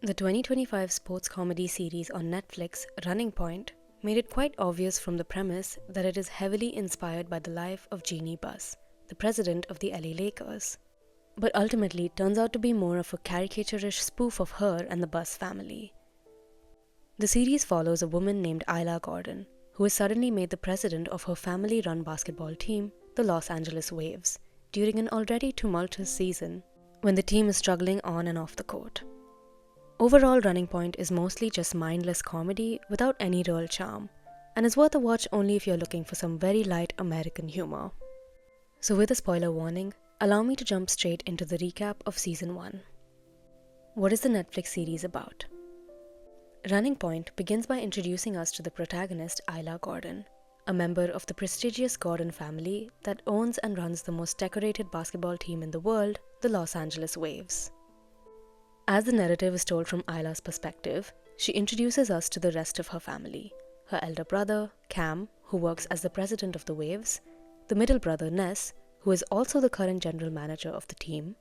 The 2025 sports comedy series on Netflix, Running Point, made it quite obvious from the premise that it is heavily inspired by the life of Jeannie Buss, the president of the LA Lakers. But ultimately it turns out to be more of a caricaturish spoof of her and the Buss family. The series follows a woman named Isla Gordon, who is suddenly made the president of her family-run basketball team, the Los Angeles Waves, during an already tumultuous season when the team is struggling on and off the court. Overall, Running Point is mostly just mindless comedy without any real charm, and is worth a watch only if you're looking for some very light American humor. So with a spoiler warning, allow me to jump straight into the recap of Season 1. What is the Netflix series about? Running Point begins by introducing us to the protagonist Isla Gordon, a member of the prestigious Gordon family that owns and runs the most decorated basketball team in the world, the Los Angeles Waves. As the narrative is told from Isla's perspective, she introduces us to the rest of her family: her elder brother, Cam, who works as the president of the Waves, the middle brother, Ness, who is also the current general manager of the team,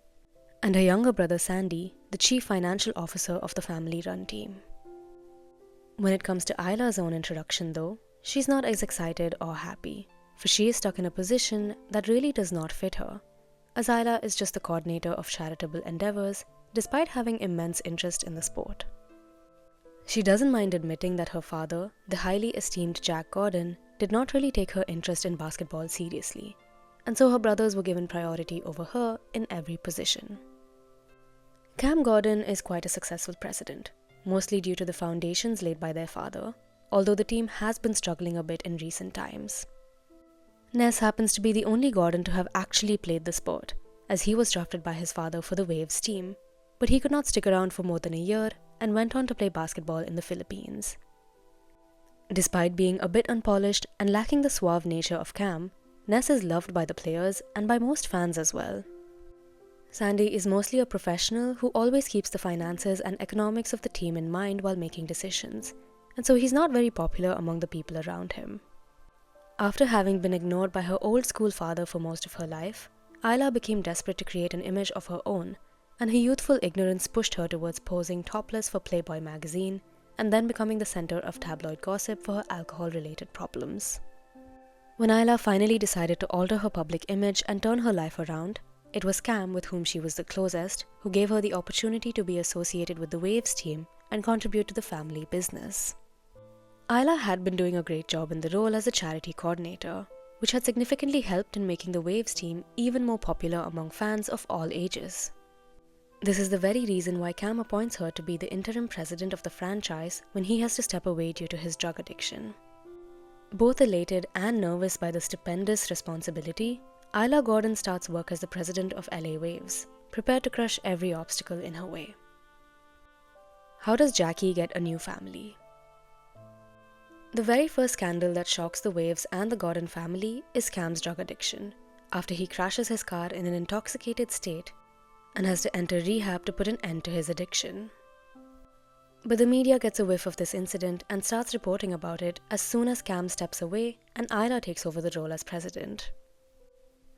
and her younger brother, Sandy, the chief financial officer of the family-run team. When it comes to Isla's own introduction, though, she's not as excited or happy, for she is stuck in a position that really does not fit her, as Isla is just the coordinator of charitable endeavors despite having immense interest in the sport. She doesn't mind admitting that her father, the highly esteemed Jack Gordon, did not really take her interest in basketball seriously, and so her brothers were given priority over her in every position. Cam Gordon is quite a successful president, mostly due to the foundations laid by their father, although the team has been struggling a bit in recent times. Ness happens to be the only Gordon to have actually played the sport, as he was drafted by his father for the Waves team, but he could not stick around for more than a year and went on to play basketball in the Philippines. Despite being a bit unpolished and lacking the suave nature of Cam, Ness is loved by the players and by most fans as well. Sandy is mostly a professional who always keeps the finances and economics of the team in mind while making decisions, and so he's not very popular among the people around him. After having been ignored by her old school father for most of her life, Isla became desperate to create an image of her own, and her youthful ignorance pushed her towards posing topless for Playboy magazine and then becoming the center of tabloid gossip for her alcohol-related problems. When Isla finally decided to alter her public image and turn her life around, it was Cam, with whom she was the closest, who gave her the opportunity to be associated with the Waves team and contribute to the family business. Isla had been doing a great job in the role as a charity coordinator, which had significantly helped in making the Waves team even more popular among fans of all ages. This is the very reason why Cam appoints her to be the interim president of the franchise when he has to step away due to his drug addiction. Both elated and nervous by the stupendous responsibility, Isla Gordon starts work as the president of LA Waves, prepared to crush every obstacle in her way. How does Jackie get a new family? The very first scandal that shocks the Waves and the Gordon family is Cam's drug addiction, after he crashes his car in an intoxicated state and has to enter rehab to put an end to his addiction. But the media gets a whiff of this incident and starts reporting about it as soon as Cam steps away and Isla takes over the role as president.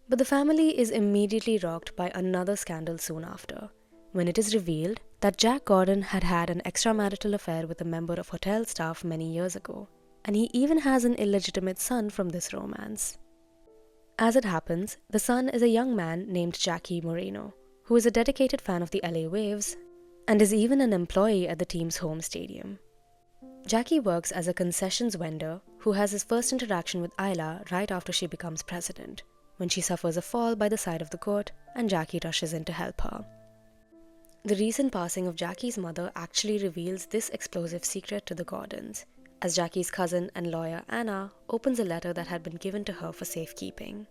But the family is immediately rocked by another scandal soon after, when it is revealed that Jack Gordon had had an extramarital affair with a member of hotel staff many years ago, and he even has an illegitimate son from this romance. As it happens, the son is a young man named Jackie Moreno, who is a dedicated fan of the LA Waves and is even an employee at the team's home stadium. Jackie works as a concessions vendor who has his first interaction with Isla right after she becomes president, when she suffers a fall by the side of the court and Jackie rushes in to help her. The recent passing of Jackie's mother actually reveals this explosive secret to the Gordons, as Jackie's cousin and lawyer Anna opens a letter that had been given to her for safekeeping.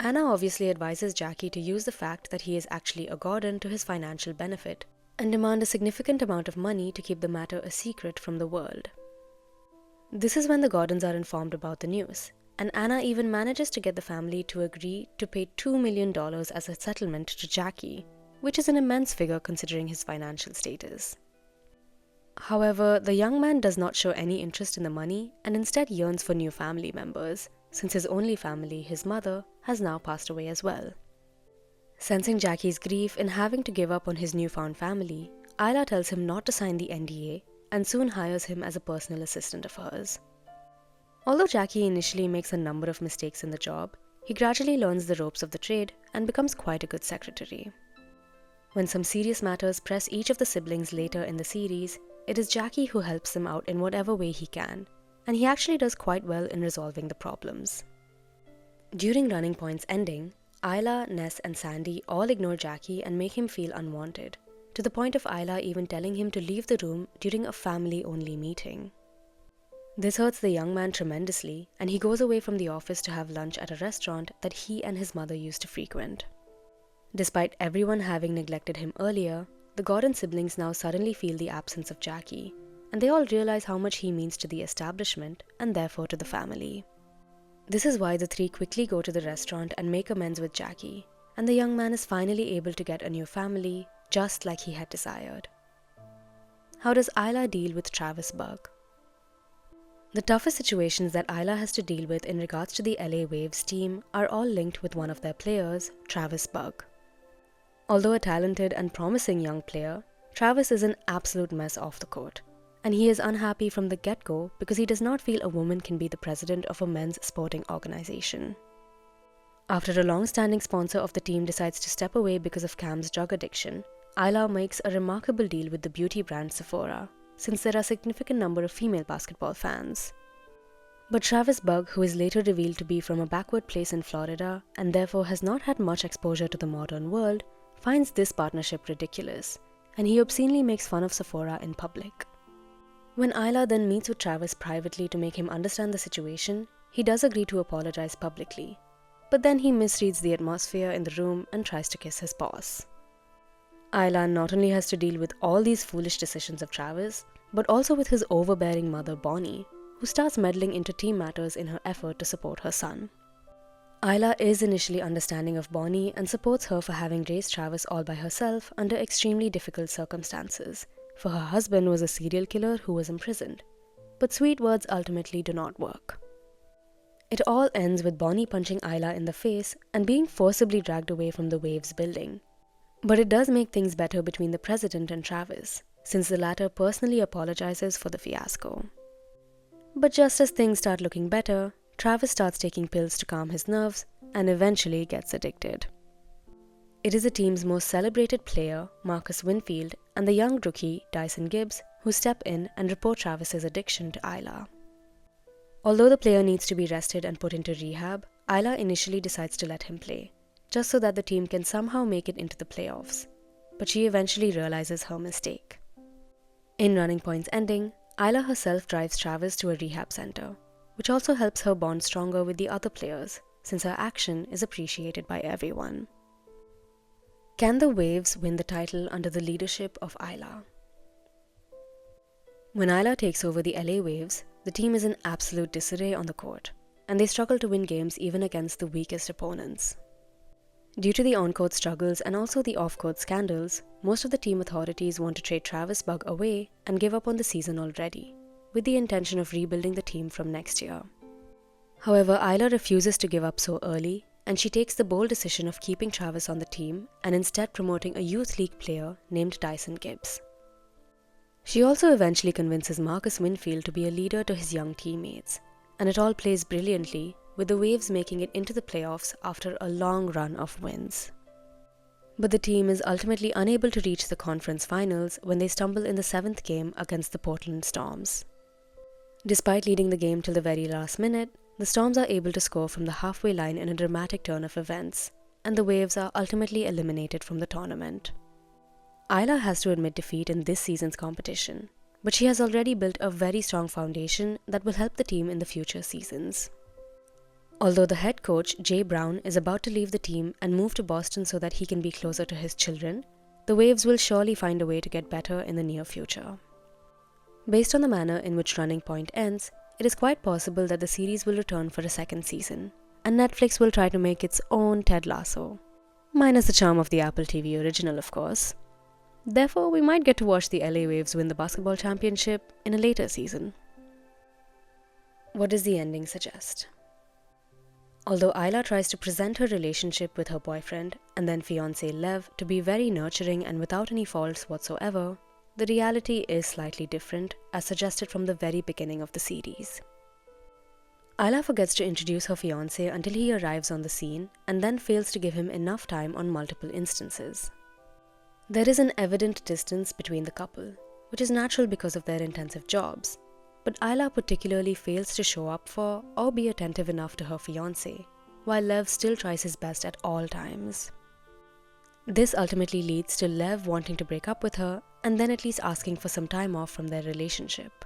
Anna obviously advises Jackie to use the fact that he is actually a Gordon to his financial benefit and demand a significant amount of money to keep the matter a secret from the world. This is when the Gordons are informed about the news, and Anna even manages to get the family to agree to pay $2 million as a settlement to Jackie, which is an immense figure considering his financial status. However, the young man does not show any interest in the money and instead yearns for new family members, since his only family, his mother, has now passed away as well. Sensing Jackie's grief in having to give up on his newfound family, Isla tells him not to sign the NDA and soon hires him as a personal assistant of hers. Although Jackie initially makes a number of mistakes in the job, he gradually learns the ropes of the trade and becomes quite a good secretary. When some serious matters press each of the siblings later in the series, it is Jackie who helps them out in whatever way he can, and he actually does quite well in resolving the problems. During Running Point's ending, Isla, Ness and Sandy all ignore Jackie and make him feel unwanted, to the point of Isla even telling him to leave the room during a family-only meeting. This hurts the young man tremendously, and he goes away from the office to have lunch at a restaurant that he and his mother used to frequent. Despite everyone having neglected him earlier, the Gordon siblings now suddenly feel the absence of Jackie, and they all realize how much he means to the establishment and therefore to the family. This is why the three quickly go to the restaurant and make amends with Jackie, and the young man is finally able to get a new family, just like he had desired. How does Isla deal with Travis Bugg? The toughest situations that Isla has to deal with in regards to the LA Waves team are all linked with one of their players, Travis Bugg. Although a talented and promising young player, Travis is an absolute mess off the court, and he is unhappy from the get-go because he does not feel a woman can be the president of a men's sporting organization. After a long-standing sponsor of the team decides to step away because of Cam's drug addiction, Isla makes a remarkable deal with the beauty brand Sephora, since there are a significant number of female basketball fans. But Travis Bugg, who is later revealed to be from a backward place in Florida and therefore has not had much exposure to the modern world, finds this partnership ridiculous, and he obscenely makes fun of Sephora in public. When Isla then meets with Travis privately to make him understand the situation, he does agree to apologize publicly, but then he misreads the atmosphere in the room and tries to kiss his boss. Isla not only has to deal with all these foolish decisions of Travis, but also with his overbearing mother Bonnie, who starts meddling into team matters in her effort to support her son. Isla is initially understanding of Bonnie and supports her for having raised Travis all by herself under extremely difficult circumstances, for her husband was a serial killer who was imprisoned. But sweet words ultimately do not work. It all ends with Bonnie punching Isla in the face and being forcibly dragged away from the Waves building. But it does make things better between the president and Travis, since the latter personally apologizes for the fiasco. But just as things start looking better, Travis starts taking pills to calm his nerves and eventually gets addicted. It is the team's most celebrated player, Marcus Winfield, and the young rookie, Dyson Gibbs, who step in and report Travis's addiction to Isla. Although the player needs to be rested and put into rehab, Isla initially decides to let him play, just so that the team can somehow make it into the playoffs, but she eventually realizes her mistake. In Running Point's ending, Isla herself drives Travis to a rehab center, which also helps her bond stronger with the other players, since her action is appreciated by everyone. Can the Waves win the title under the leadership of Isla? When Isla takes over the LA Waves, the team is in absolute disarray on the court, and they struggle to win games even against the weakest opponents. Due to the on-court struggles and also the off-court scandals, most of the team authorities want to trade Travis Bugg away and give up on the season already, with the intention of rebuilding the team from next year. However, Isla refuses to give up so early, and she takes the bold decision of keeping Travis on the team and instead promoting a youth league player named Dyson Gibbs. She also eventually convinces Marcus Winfield to be a leader to his young teammates, and it all plays brilliantly, with the Waves making it into the playoffs after a long run of wins. But the team is ultimately unable to reach the conference finals when they stumble in the 7th game against the Portland Storms. Despite leading the game till the very last minute, the Storms are able to score from the halfway line in a dramatic turn of events, and the Waves are ultimately eliminated from the tournament. Isla has to admit defeat in this season's competition, but she has already built a very strong foundation that will help the team in the future seasons. Although the head coach, Jay Brown, is about to leave the team and move to Boston so that he can be closer to his children, the Waves will surely find a way to get better in the near future. Based on the manner in which Running Point ends, it is quite possible that the series will return for a second season, and Netflix will try to make its own Ted Lasso. Minus the charm of the Apple TV original, of course. Therefore, we might get to watch the LA Waves win the basketball championship in a later season. What does the ending suggest? Although Isla tries to present her relationship with her boyfriend and then fiancé Lev to be very nurturing and without any faults whatsoever, the reality is slightly different, as suggested from the very beginning of the series. Isla forgets to introduce her fiancé until he arrives on the scene and then fails to give him enough time on multiple instances. There is an evident distance between the couple, which is natural because of their intensive jobs, but Isla particularly fails to show up for or be attentive enough to her fiancé, while Lev still tries his best at all times. This ultimately leads to Lev wanting to break up with her and then at least asking for some time off from their relationship.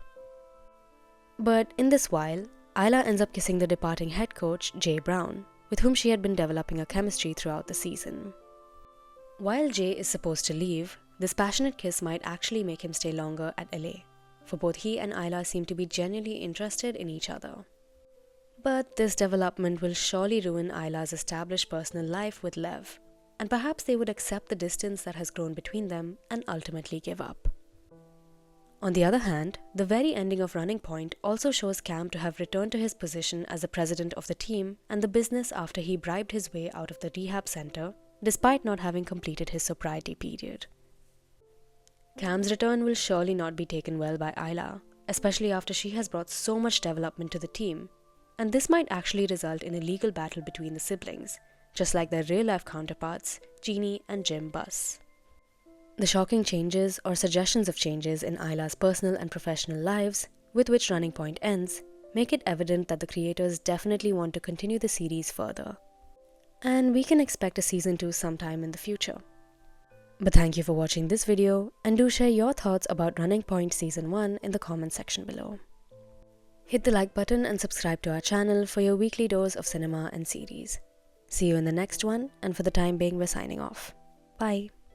But in this while, Isla ends up kissing the departing head coach, Jay Brown, with whom she had been developing a chemistry throughout the season. While Jay is supposed to leave, this passionate kiss might actually make him stay longer at LA, for both he and Isla seem to be genuinely interested in each other. But this development will surely ruin Isla's established personal life with Lev, and perhaps they would accept the distance that has grown between them and ultimately give up. On the other hand, the very ending of Running Point also shows Cam to have returned to his position as the president of the team and the business after he bribed his way out of the rehab center, despite not having completed his sobriety period. Cam's return will surely not be taken well by Isla, especially after she has brought so much development to the team, and this might actually result in a legal battle between the siblings, just like their real-life counterparts, Jeannie and Jim Buss. The shocking changes or suggestions of changes in Isla's personal and professional lives, with which Running Point ends, make it evident that the creators definitely want to continue the series further. And we can expect a season 2 sometime in the future. But thank you for watching this video, and do share your thoughts about Running Point Season 1 in the comment section below. Hit the like button and subscribe to our channel for your weekly dose of cinema and series. See you in the next one, and for the time being we're signing off. Bye.